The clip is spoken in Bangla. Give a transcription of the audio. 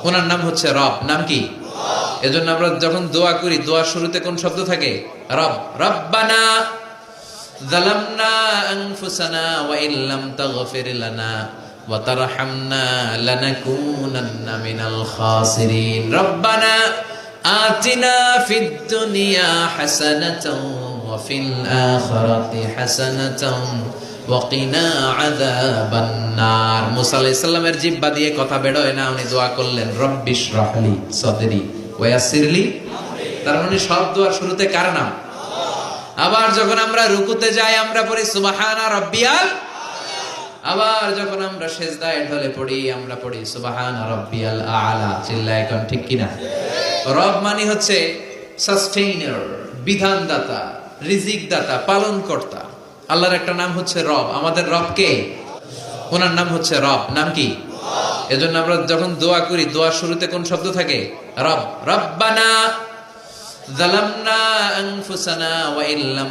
ওনার নাম হচ্ছে রব। নাম কি? এজন্য আমরা যখন দোয়া করি, দোয়ার শুরুতে কোন শব্দ থাকে? রব। রব্বানা যালামনা আনফুসানা ওয়া ইল্লাম তাগফির লানা ওয়া তারহামনা লানাকুনান্না মিনাল খাসিরিন। রব্বানা আতিনা ফিদ দুনিয়া হাসানাতাও ওয়া ফিল আখিরাতি হাসানাতাও ওয়া কিনা আযাবান নার। মুসা আলাইহিস সালামের জিহ্বা দিয়ে কথা বের হয় না, উনি দোয়া করলেন রব্বিশ রাহলি সাদরি ওয়া ইয়াসসিরলি। তার মানে সব দোয়ার শুরুতে কার নাম? আবার যখন আমরা রুকুতে যাই আমরা পড়ি সুবহানা রাব্বিয়াল। আবার যখন আমরা সিজদায় ঢলে পড়ি আমরা পড়ি সুবহানা রাব্বিয়াল আ'লা। চিল্লায় কোন ঠিক কিনা? রব মানে হচ্ছে সাস্টেইনার, বিধানদাতা, রিজিক দাতা, পালন কর্তা। আল্লাহর একটা নাম হচ্ছে রব। আমাদের রব কে? ওনার নাম হচ্ছে রব। নাম কি? এজন্য আমরা যখন দোয়া করি, দোয়ার শুরুতে কোন শব্দ থাকে? রব। রব্বানা যালামনা আনফুসানা ওয়া ইল্লাম